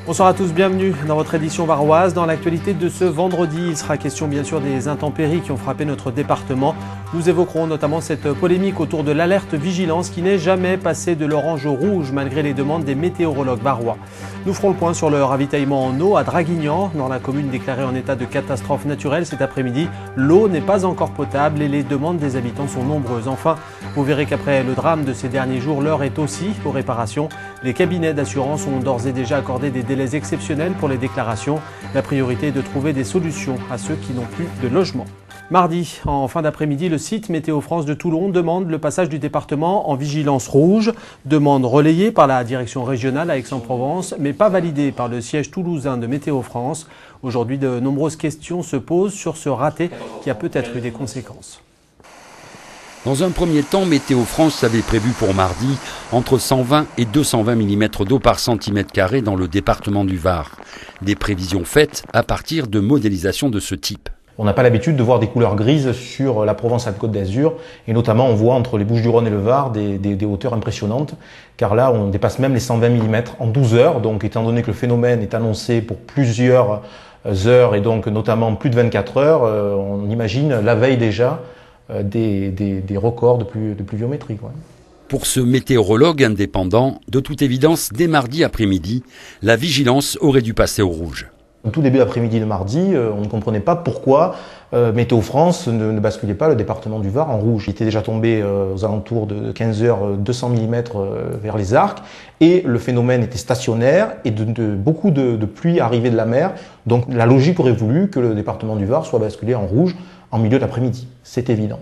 Bonsoir à tous, bienvenue dans votre édition varoise. Dans l'actualité de ce vendredi, il sera question bien sûr des intempéries qui ont frappé notre département. Nous évoquerons notamment cette polémique autour de l'alerte vigilance qui n'est jamais passée de l'orange au rouge malgré les demandes des météorologues varois. Nous ferons le point sur le ravitaillement en eau à Draguignan, dans la commune déclarée en état de catastrophe naturelle cet après-midi. L'eau n'est pas encore potable et les demandes des habitants sont nombreuses. Enfin, vous verrez qu'après le drame de ces derniers jours, l'heure est aussi aux réparations. Les cabinets d'assurance ont d'ores et déjà accordé des délais exceptionnels pour les déclarations. La priorité est de trouver des solutions à ceux qui n'ont plus de logement. Mardi, en fin d'après-midi, le site Météo France de Toulon demande le passage du département en vigilance rouge. Demande relayée par la direction régionale à Aix-en-Provence, mais pas validée par le siège toulousain de Météo France. Aujourd'hui, de nombreuses questions se posent sur ce raté qui a peut-être eu des conséquences. Dans un premier temps, Météo France avait prévu pour mardi entre 120 et 220 mm d'eau par centimètre carré dans le département du Var. Des prévisions faites à partir de modélisations de ce type. On n'a pas l'habitude de voir des couleurs grises sur la Provence-Alpes-Côte d'Azur et notamment on voit entre les Bouches-du-Rhône et le Var des hauteurs impressionnantes car là on dépasse même les 120 mm en 12 heures. Donc étant donné que le phénomène est annoncé pour plusieurs heures et donc notamment plus de 24 heures, on imagine la veille déjà des records de pluviométrie, quoi. Pour ce météorologue indépendant, de toute évidence, dès mardi après-midi, la vigilance aurait dû passer au rouge. Au tout début d'après-midi de mardi, on ne comprenait pas pourquoi Météo France ne basculait pas le département du Var en rouge. Il était déjà tombé aux alentours de 15 heures 200 mm vers les Arcs et le phénomène était stationnaire et beaucoup de pluie arrivait de la mer. Donc la logique aurait voulu que le département du Var soit basculé en rouge en milieu d'après-midi. C'est évident.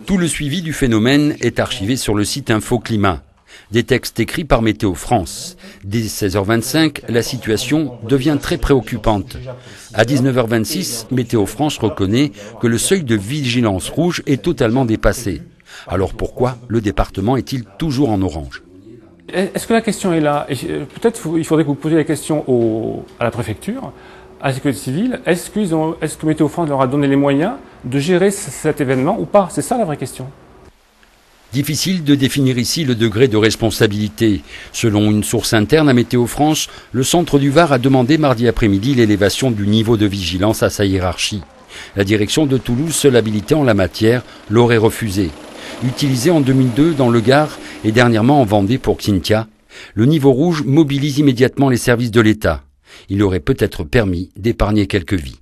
Tout le suivi du phénomène est archivé sur le site InfoClimat. Des textes écrits par Météo France. Dès 16h25, la situation devient très préoccupante. À 19h26, Météo France reconnaît que le seuil de vigilance rouge est totalement dépassé. Alors pourquoi le département est-il toujours en orange ? Est-ce que la question est là ? Peut-être il faudrait que vous posiez la question à la préfecture, à la sécurité civile. Est-ce que Météo France leur a donné les moyens de gérer cet événement ou pas ? C'est ça la vraie question. Difficile de définir ici le degré de responsabilité. Selon une source interne à Météo France, le centre du Var a demandé mardi après-midi l'élévation du niveau de vigilance à sa hiérarchie. La direction de Toulouse, seule habilitée en la matière, l'aurait refusé. Utilisé en 2002 dans le Gard et dernièrement en Vendée pour Xynthia, le niveau rouge mobilise immédiatement les services de l'État. Il aurait peut-être permis d'épargner quelques vies.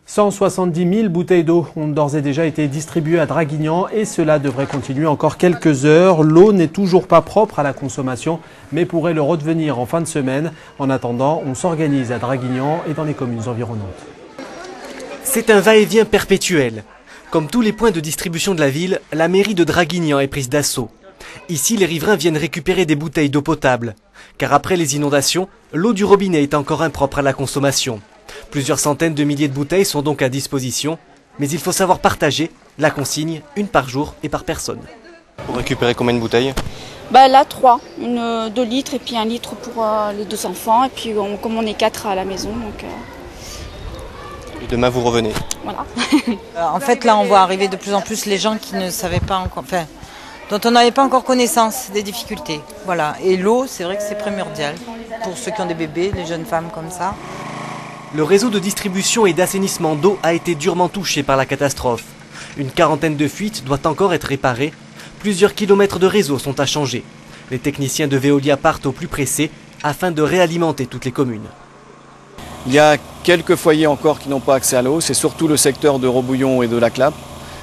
170 000 bouteilles d'eau ont d'ores et déjà été distribuées à Draguignan et cela devrait continuer encore quelques heures. L'eau n'est toujours pas propre à la consommation mais pourrait le redevenir en fin de semaine. En attendant, on s'organise à Draguignan et dans les communes environnantes. C'est un va-et-vient perpétuel. Comme tous les points de distribution de la ville, la mairie de Draguignan est prise d'assaut. Ici, les riverains viennent récupérer des bouteilles d'eau potable. Car après les inondations, l'eau du robinet est encore impropre à la consommation. Plusieurs centaines de milliers de bouteilles sont donc à disposition, mais il faut savoir partager la consigne, une par jour et par personne. Vous récupérez combien de bouteilles ? Là, 3. 2 litres et puis 1 litre pour les 2 enfants. Et puis comme on est 4 à la maison, donc... Et demain, vous revenez ? Voilà. En fait, là, on voit arriver de plus en plus les gens qui ne savaient pas encore... dont on n'avait pas encore connaissance des difficultés. Voilà. Et l'eau, c'est vrai que c'est primordial pour ceux qui ont des bébés, les jeunes femmes comme ça. Le réseau de distribution et d'assainissement d'eau a été durement touché par la catastrophe. Une quarantaine de fuites doit encore être réparée. Plusieurs kilomètres de réseau sont à changer. Les techniciens de Veolia partent au plus pressé afin de réalimenter toutes les communes. Il y a quelques foyers encore qui n'ont pas accès à l'eau. C'est surtout le secteur de Robouillon et de la Clappe,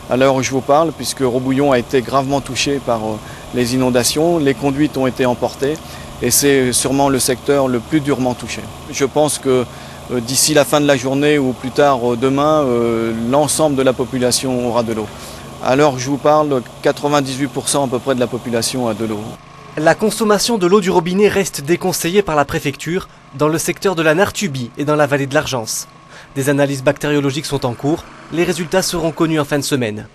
à l'heure où je vous parle, puisque Robouillon a été gravement touché par les inondations. Les conduites ont été emportées et c'est sûrement le secteur le plus durement touché. Je pense que d'ici la fin de la journée ou plus tard demain, l'ensemble de la population aura de l'eau. À l'heure où je vous parle, 98% à peu près de la population a de l'eau. La consommation de l'eau du robinet reste déconseillée par la préfecture dans le secteur de la Nartubie et dans la vallée de l'Argence. Des analyses bactériologiques sont en cours. Les résultats seront connus en fin de semaine.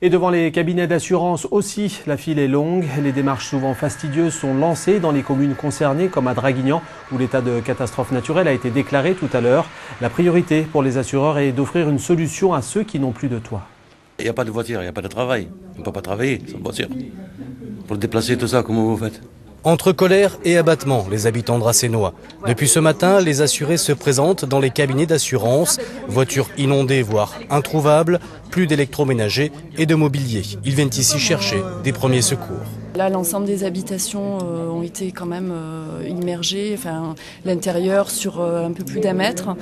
Et devant les cabinets d'assurance aussi, la file est longue. Les démarches souvent fastidieuses sont lancées dans les communes concernées, comme à Draguignan, où l'état de catastrophe naturelle a été déclaré tout à l'heure. La priorité pour les assureurs est d'offrir une solution à ceux qui n'ont plus de toit. Il n'y a pas de voiture, il n'y a pas de travail. On ne peut pas travailler sans voiture. Pour déplacer tout ça, comment vous faites? Entre colère et abattement, les habitants de Racénois. Depuis ce matin, les assurés se présentent dans les cabinets d'assurance. Voitures inondées, voire introuvables, plus d'électroménagers et de mobilier. Ils viennent ici chercher des premiers secours. Là, l'ensemble des habitations ont été quand même immergées, enfin, l'intérieur sur un peu plus d'1 mètre.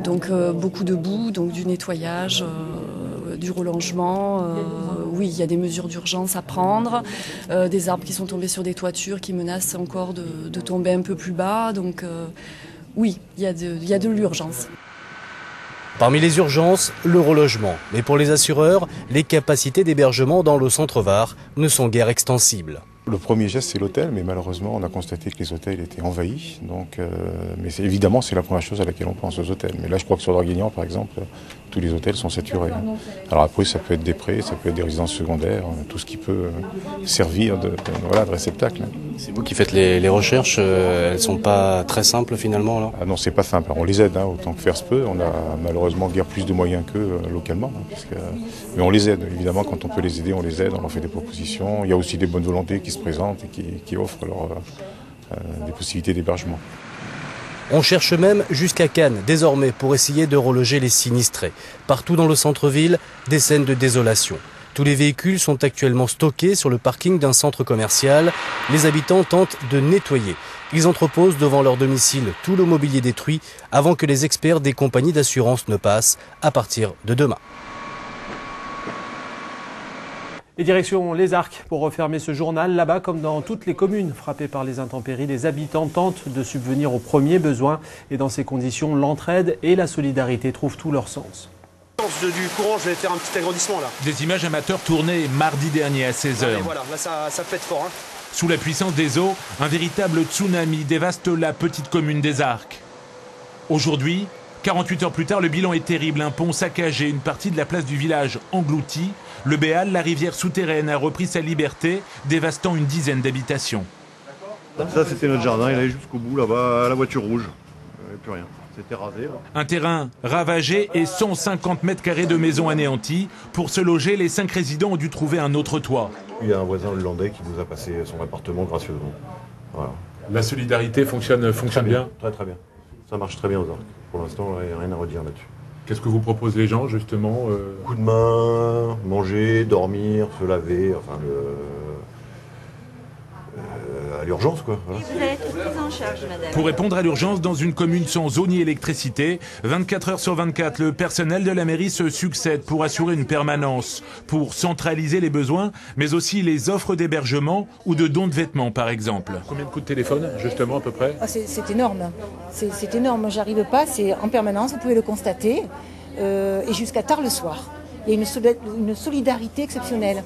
Donc beaucoup de boue, donc du nettoyage, du relongement. Oui, il y a des mesures d'urgence à prendre, des arbres qui sont tombés sur des toitures qui menacent encore de tomber un peu plus bas. Donc oui, il y a de l'urgence. Parmi les urgences, le relogement. Mais pour les assureurs, les capacités d'hébergement dans le centre Var ne sont guère extensibles. Le premier geste, c'est l'hôtel, mais malheureusement, on a constaté que les hôtels étaient envahis. Donc, mais évidemment, c'est la première chose à laquelle on pense, aux hôtels. Mais là, je crois que sur Draguignan, par exemple, tous les hôtels sont saturés. Alors après, ça peut être des prés, ça peut être des résidences secondaires, tout ce qui peut servir de réceptacle. C'est vous qui faites les recherches, elles ne sont pas très simples finalement là? Ah non, c'est pas simple. On les aide, autant que faire se peut. On a malheureusement guère plus de moyens qu'eux localement. Mais on les aide, évidemment, quand on peut les aider, on les aide, on leur fait des propositions. Il y a aussi des bonnes volontés qui se présentent et qui offrent des possibilités d'hébergement. On cherche même jusqu'à Cannes, désormais, pour essayer de reloger les sinistrés. Partout dans le centre-ville, des scènes de désolation. Tous les véhicules sont actuellement stockés sur le parking d'un centre commercial. Les habitants tentent de nettoyer. Ils entreposent devant leur domicile tout le mobilier détruit avant que les experts des compagnies d'assurance ne passent à partir de demain. Et direction les Arcs pour refermer ce journal. Là-bas, comme dans toutes les communes frappées par les intempéries, les habitants tentent de subvenir aux premiers besoins. Et dans ces conditions, l'entraide et la solidarité trouvent tout leur sens. Du courant, je vais faire un petit agrandissement là. Des images amateurs tournées mardi dernier à 16h. Ouais, voilà, là ça pète fort. Hein. Sous la puissance des eaux, un véritable tsunami dévaste la petite commune des Arcs. Aujourd'hui, 48 heures plus tard, le bilan est terrible. Un pont saccagé, une partie de la place du village engloutie. Le Béal, la rivière souterraine, a repris sa liberté, dévastant une dizaine d'habitations. Ça, c'était notre jardin, il allait jusqu'au bout, là-bas, à la voiture rouge. Il n'y avait plus rien. C'était rasé. Là. Un terrain ravagé et 150 mètres carrés de maisons anéanties. Pour se loger, les 5 résidents ont dû trouver un autre toit. Il y a un voisin hollandais qui nous a passé son appartement gracieusement. Voilà. La solidarité fonctionne bien. Très très bien. Ça marche très bien aux Arcs. Pour l'instant, il n'y a rien à redire là-dessus. Qu'est-ce que vous proposent les gens, justement Coup de main, manger, dormir, se laver, enfin à l'urgence quoi. Voilà. Vous allez être prise en charge, madame. Pour répondre à l'urgence dans une commune sans eau ni électricité, 24 heures sur 24, le personnel de la mairie se succède pour assurer une permanence, pour centraliser les besoins, mais aussi les offres d'hébergement ou de dons de vêtements par exemple. Combien de coups de téléphone, justement, à peu près? C'est énorme. C'est énorme. J'arrive pas, c'est en permanence, vous pouvez le constater, et jusqu'à tard le soir. Il y a une solidarité exceptionnelle.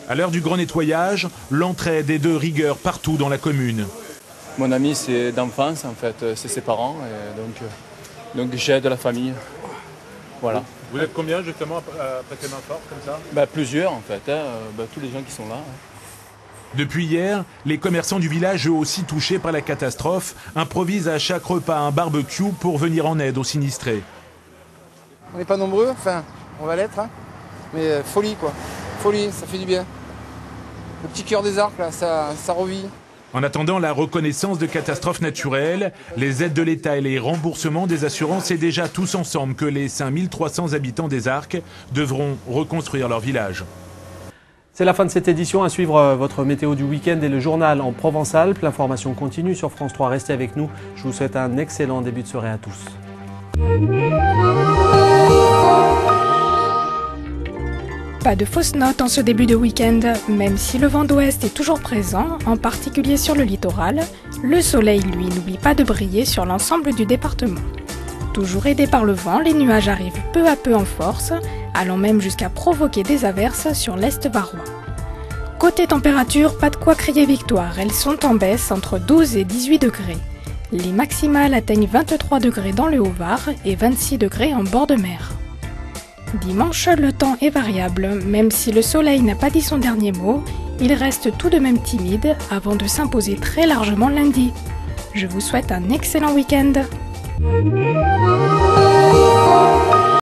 À l'heure du grand nettoyage, l'entraide est de rigueur partout dans la commune. Mon ami, c'est d'enfance en fait, c'est ses parents, et donc j'aide la famille. Voilà. Vous êtes combien justement à prêter main forte comme ça? Plusieurs en fait, tous les gens qui sont là. Depuis hier, les commerçants du village, eux aussi touchés par la catastrophe, improvisent à chaque repas un barbecue pour venir en aide aux sinistrés. On n'est pas nombreux, enfin on va l'être, hein. Mais folie quoi. Folie, ça fait du bien. Le petit cœur des Arcs, là, ça revit. En attendant la reconnaissance de catastrophes naturelles, les aides de l'État et les remboursements des assurances, c'est déjà tous ensemble que les 5300 habitants des Arcs devront reconstruire leur village. C'est la fin de cette édition. À suivre votre météo du week-end et le journal en Provence-Alpes. L'information continue sur France 3. Restez avec nous. Je vous souhaite un excellent début de soirée à tous. Pas de fausses notes en ce début de week-end, même si le vent d'ouest est toujours présent, en particulier sur le littoral, le soleil, lui, n'oublie pas de briller sur l'ensemble du département. Toujours aidés par le vent, les nuages arrivent peu à peu en force, allant même jusqu'à provoquer des averses sur l'est varois. Côté température, pas de quoi crier victoire, elles sont en baisse entre 12 et 18 degrés. Les maximales atteignent 23 degrés dans le Haut-Var et 26 degrés en bord de mer. Dimanche, le temps est variable, même si le soleil n'a pas dit son dernier mot, il reste tout de même timide avant de s'imposer très largement lundi. Je vous souhaite un excellent week-end.